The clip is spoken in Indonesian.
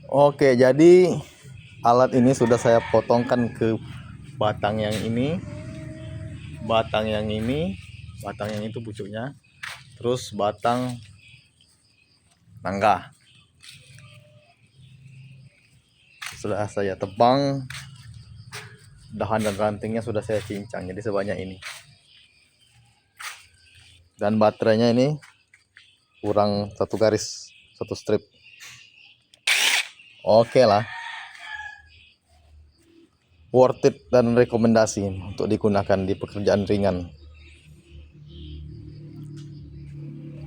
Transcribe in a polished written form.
Oke, jadi alat ini sudah saya potongkan ke batang yang ini, batang yang ini, batang yang itu pucuknya, terus batang nangka. Sudah saya tebang, dahan dan rantingnya sudah saya cincang, jadi sebanyak ini. Dan baterainya ini kurang satu garis, satu strip. Oke lah, worth it dan rekomendasi untuk digunakan di pekerjaan ringan.